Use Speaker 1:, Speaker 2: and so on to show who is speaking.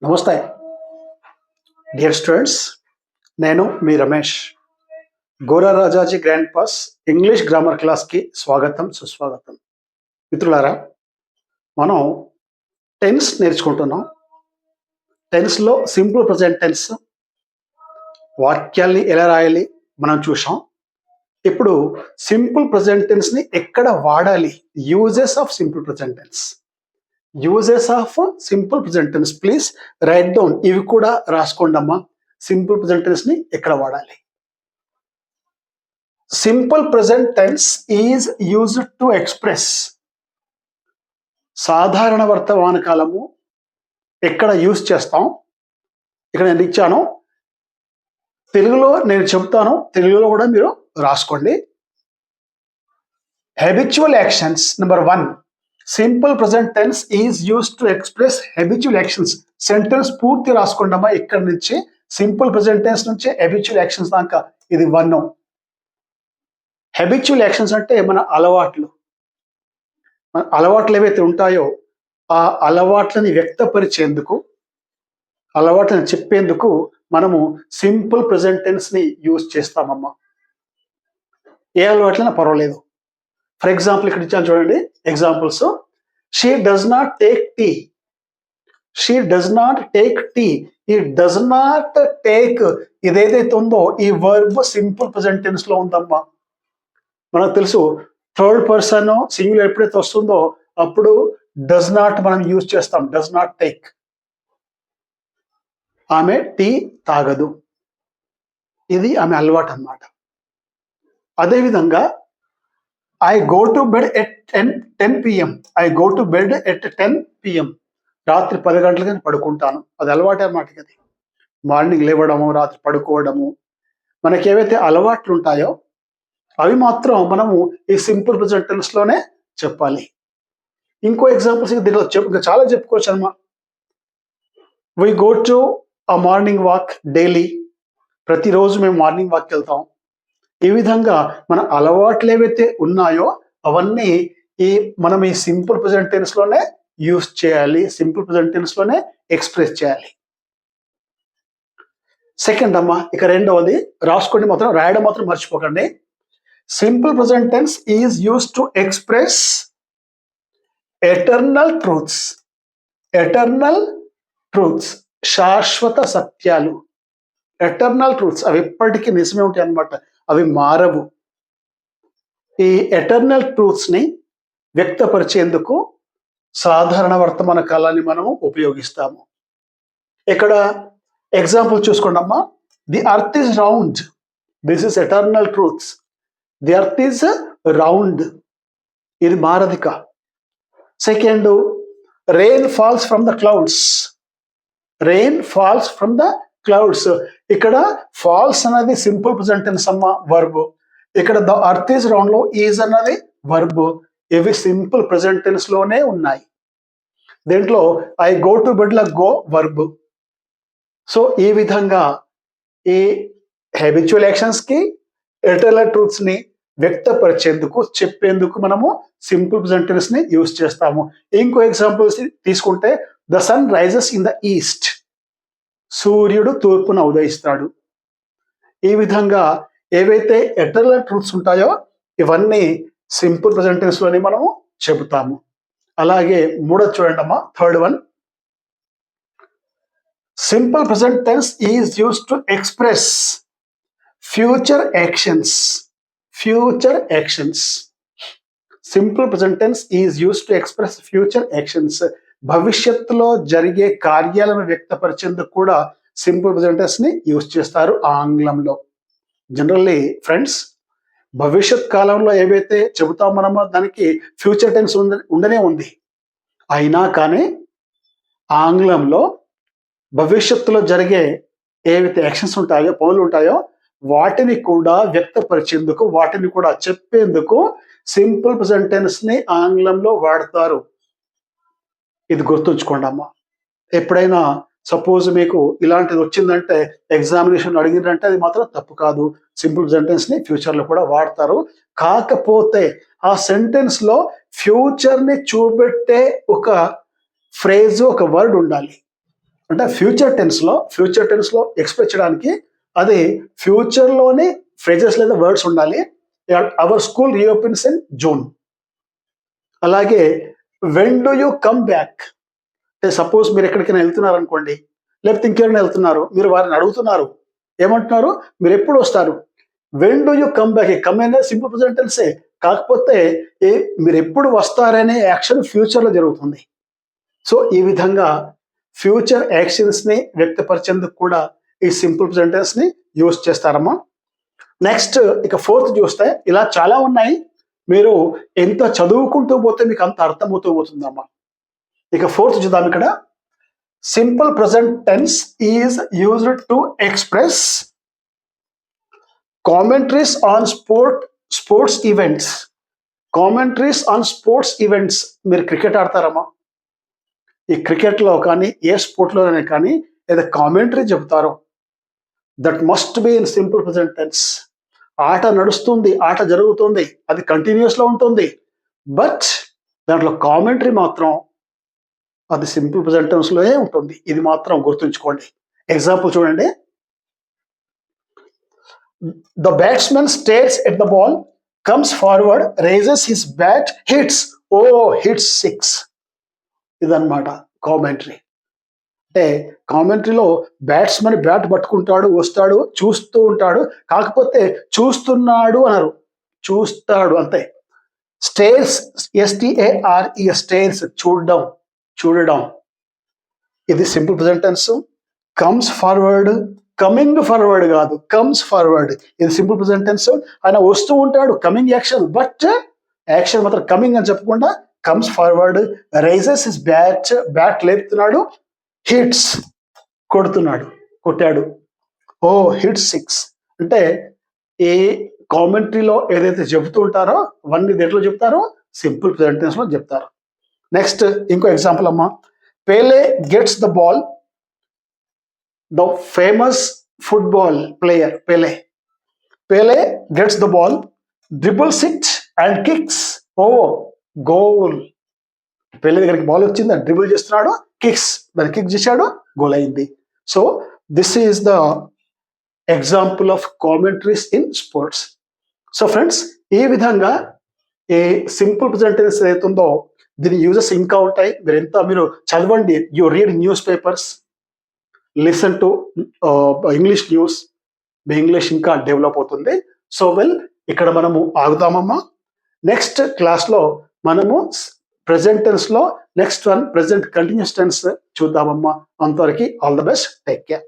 Speaker 1: నమస్తే dear students. నేను మీ Ramesh. Gora Rajaji grand pass English grammar క్లాస్కి స్వాగతం, సుస్వాగతం. మిత్రులారా, మనం టెన్స్ నేర్చుకుంటున్నాం. టెన్స్లో సింపుల్ ప్రజెంట్ టెన్స్, వాక్యాల్ని ఎలా రాయాలి మనం చూసాం. ఇప్పుడు సింపుల్ ప్రజెంట్ టెన్స్ని ఎక్కడ వాడాలి, uses of simple present tense. Uses of simple present tense, please write down. ఇవి కూడా రాసుకోండి అమ్మా. సింపుల్ ప్రజెంట్ టెన్స్ ని ఎక్కడ వాడాలి? Simple present tense is used to express. సాధారణ వర్తమాన కాలము ఎక్కడ యూజ్ చేస్తాం? ఇక్కడ నేను ఇచ్చాను, తెలుగులో నేను చెప్తాను, తెలుగులో కూడా మీరు రాసుకోండి. Habitual actions. Number 1, simple present tense is used to express habitual actions. Sentence పూర్తి రాసుకోండి అమ్మా. ఇక్కడ నుంచి సింపుల్ ప్రజెంట్ టెన్స్ నుంచి హ్యాబిచువల్ యాక్షన్స్ దాకా ఇది 1. హ్యాబిచువల్ యాక్షన్స్ అంటే మన అలవాట్లు. మన అలవాట్లు ఏవైతే ఉంటాయో ఆ అలవాట్లని వ్యక్తపరిచేందుకు, అలవాట్లని చెప్పేందుకు మనము సింపుల్ ప్రజెంట్ టెన్స్ ని యూజ్ చేస్తామమ్మా. ఏ అలవాట్లైనా పర్వాలేదు. ఫర్ ఎగ్జాంపుల్ ఇక్కడ ఇచ్చాను చూడండి examples. She does not take tea. She does not take tea. ఈ డస్ నాట్ టేక్ ఇదేదైతే ఉందో ఈ వర్బ్ సింపుల్ ప్రజెంట్ టెన్స్ లో ఉందమ్మా. మనకు తెలుసు, థర్డ్ పర్సన్ సింగులర్ ఎప్పుడైతే వస్తుందో అప్పుడు డస్ నాట్ మనం యూజ్ చేస్తాం. Does not take. ఆమె టీ తాగదు. ఇది ఆమె అలవాటు అన్నమాట. అదేవిధంగా I go to bed at 10 p.m. I go to bed at 10 p.m. రాత్రి 10 గంటలకి నేను పడుకుంటాను. అది అలవాటే అన్నమాట. అది మార్నింగ్ లేవడము, రాత్రి పడుకోవడము, మనకి ఏవైతే అలవాట్లు ఉంటాయో అవి మాత్రం మనము ఈ సింపుల్ ప్రజెంట్ టెన్స్ లోనే చెప్పాలి. ఇంకో ఎగ్జాంపుల్స్ దీనిలో ఇంకా చాలా చెప్పుకోవచ్చు అన్నమా. We go to a morning walk daily. ప్రతిరోజు మేము మార్నింగ్ వాక్కి వెళ్తాం. ఈ విధంగా మన అలవాట్లు ఏవైతే ఉన్నాయో అవన్నీ మనం ఈ సింపుల్ ప్రజెంట్ టెన్స్ లోనే యూజ్ చేయాలి, సింపుల్ ప్రజెంట్ టెన్స్ లోనే ఎక్స్ప్రెస్ చేయాలి. సెకండ్ అమ్మా, ఇక రెండవది రాసుకోండి, మాత్రం రాయడం మాత్రం మర్చిపోకండి. Simple present tense is use to express eternal truths. Eternal truths, శాశ్వత సత్యాలు. ఎటర్నల్ ట్రూత్స్ అవి ఎప్పటికీ నిజమే ఉంటాయి అన్నమాట, అవి మారవు. ఈ ఎటర్నల్ ట్రూత్స్ ని వ్యక్తపరిచేందుకు సాధారణ వర్తమాన కాలాన్ని మనము ఉపయోగిస్తాము. ఇక్కడ ఎగ్జాంపుల్ చూసుకోండి అమ్మా. The earth is round. This is eternal truths. The earth is round. ఇది మారదిక. Second, rain falls from the clouds. Rain falls from the clouds. ఇక్కడ ఫాల్స్ అనేది సింపుల్ ప్రజెంట్ టెన్స్ అమ్మ, వర్బ్. ఇక్కడ ద అర్త్ ఈజ్ రౌండ్ లో is అన్నది verb. ఇవి simple present tense లోనే ఉన్నాయి. దీంట్లో ఐ గో టు బెడ్ ల గో వర్బ్. సో ఈ విధంగా ఈ హ్యాబిచువల్ యాక్షన్స్ కి ఎటర్నల్ ట్రూత్స్ ని వ్యక్తపరిచేందుకు, చెప్పేందుకు మనము సింపుల్ ప్రజెంట్ టెన్స్ ని యూజ్ చేస్తాము. ఇంకో ఎగ్జాంపుల్స్ తీసుకుంటే the sun rises in the east. సూర్యుడు తూర్పున ఉదయిస్తాడు. ఈ విధంగా ఏవైతే ఎటర్నల్ ట్రూత్స్ ఉంటాయో ఇవన్నీ సింపుల్ ప్రజెంట్ టెన్స్ లోని మనము చెబుతాము. అలాగే మూడోది చూడండి అమ్మా, third one. Simple present tense is used to express future actions. Future actions. Simple present tense is used to express future actions. భవిష్యత్తులో జరిగే కార్యాలను వ్యక్తపరిచేందుకు కూడా సింపుల్ ప్రజెంట్ టెన్స్ ని యూజ్ చేస్తారు ఆంగ్లంలో. జనరల్లీ ఫ్రెండ్స్, భవిష్యత్ కాలంలో ఏవైతే చెబుతాం మనమో దానికి ఫ్యూచర్ టెన్స్ ఉండనే ఉంది. అయినా కానీ ఆంగ్లంలో భవిష్యత్తులో జరిగే ఏవైతే యాక్షన్స్ ఉంటాయో, పనులు ఉంటాయో వాటిని కూడా వ్యక్తపరిచేందుకు, వాటిని కూడా చెప్పేందుకు సింపుల్ ప్రజెంట్ టెన్స్ ని ఆంగ్లంలో వాడతారు. ఇది గుర్తుంచుకోండి అమ్మా. ఎప్పుడైనా సపోజ్ మీకు ఇలాంటిది వచ్చిందంటే, ఎగ్జామినేషన్ అడిగిందంటే అది మాత్రం తప్పు కాదు. సింపుల్ సెంటెన్స్ ని ఫ్యూచర్ లో కూడా వాడతారు. కాకపోతే ఆ సెంటెన్స్ లో ఫ్యూచర్ ని చూపెట్టే ఒక ఫ్రేజ్, ఒక వర్డ్ ఉండాలి. అంటే ఫ్యూచర్ టెన్స్ లో ఎక్స్ప్రెస్ చేయడానికి అది ఫ్యూచర్ లోనే ఫ్రేజెస్ లేదా వర్డ్స్ ఉండాలి. Our school reopens in June. అలాగే when do you come back, అంటే సపోజ్ మీరు ఎక్కడికైనా వెళ్తున్నారు అనుకోండి, లేకపోతే ఇంకెవరైనా వెళ్తున్నారు, మీరు వారిని అడుగుతున్నారు, ఏమంటున్నారు, మీరు ఎప్పుడు వస్తారు, when do you come back. Come అనేది సింపుల్ ప్రెజెంట్ టెన్సే, కాకపోతే మీరు ఎప్పుడు వస్తారనే యాక్షన్ ఫ్యూచర్ లో జరుగుతుంది. సో ఈ విధంగా ఫ్యూచర్ యాక్షన్స్ ని వ్యక్తపరిచేందుకు కూడా ఈ సింపుల్ ప్రెజెంట్ టెన్స్ ని యూజ్ చేస్తారమ్మా. నెక్స్ట్ ఇక ఫోర్త్ చూస్తే ఇలా చాలా ఉన్నాయి, మీరు ఎంత చదువుకుంటూ పోతే మీకు అంత అర్థమవుతూ పోతుందమ్మా. ఇక ఫోర్త్ చూద్దాం. ఇక్కడ simple present tense is used to express commentaries on sports events. Commentaries on sports events. మీరు క్రికెట్ ఆడతారమ్మా, ఈ క్రికెట్లో కానీ ఏ స్పోర్ట్లోనే కానీ ఏదో కామెంటరీ చెబుతారో that must be in simple present tense. ఆట నడుస్తుంది, ఆట జరుగుతుంది, అది కంటిన్యూస్ లో ఉంటుంది, బట్ దాంట్లో కామెంటరీ మాత్రం అది సింపుల్ ప్రెజెంట్ టెన్స్ లోనే ఉంటుంది. ఇది మాత్రం గుర్తుంచుకోండి. ఎగ్జాంపుల్ చూడండి. The batsmen stares at the ball, comes forward, rises his bat, hits, oh hits 6. ఇదన్నమాట కామెంటరీ. అంటే కామెంటరీలో బ్యాట్స్మెన్ బ్యాట్ పట్టుకుంటాడు, వస్తాడు, చూస్తూ ఉంటాడు, కాకపోతే చూస్తున్నాడు అనరు, చూస్తాడు అంతే. స్టేర్స్, STARE, స్టేర్స్, చూడడం. ఇది simple present tense. Comes forward, coming forward కాదు, కమ్స్ ఫార్వర్డ్, ఇది సింపుల్ ప్రెజెంట్ టెన్స్. ఆయన వస్తూ ఉంటాడు, కమింగ్ యాక్షన్, బట్ యాక్షన్ మాత్రం కమింగ్ అని చెప్పకుండా comes forward. Rises his bat లేపుతున్నాడు, హిట్స్, కొట్టాడు, ఓ హిట్స్ 6. అంటే ఈ కామెంటరీలో ఏదైతే చెబుతూ ఉంటారో అవన్నీ దేంట్లో చెప్తారో సింపుల్ ప్రెజెంట్ టెన్స్ లో చెప్తారు. నెక్స్ట్ ఇంకో ఎగ్జాంపుల్ అమ్మా. Pele gets the ball, the famous football player Pele gets the ball, dribbles it and kicks, ఓ గోల్. పేలే దగ్గరికి బాల్ వచ్చింది, డ్రిబుల్ చేస్తున్నాడు, కిక్స్, దాన్ని కిక్ చేశాడు, గోల్ అయింది. So this is the example of commentaries in sports. So friends, ఈ విధంగా ఈ సింపుల్ ప్రెజెంట్ టెన్స్ ఏదైతుందో దీని యూజెస్ ఇంకా ఉంటాయి. మీరు చదవండి, you read newspapers, listen to English news, మీ ఇంగ్లీష్ ఇంకా డెవలప్ అవుతుంది. సో ఇక్కడ మనము ఆగుదామమ్మా. నెక్స్ట్ క్లాస్లో మనము ప్రెజెంట్ టెన్స్ లో next one present continuous tense చూద్దామమ్మా. అంతవరకు all the best, take care.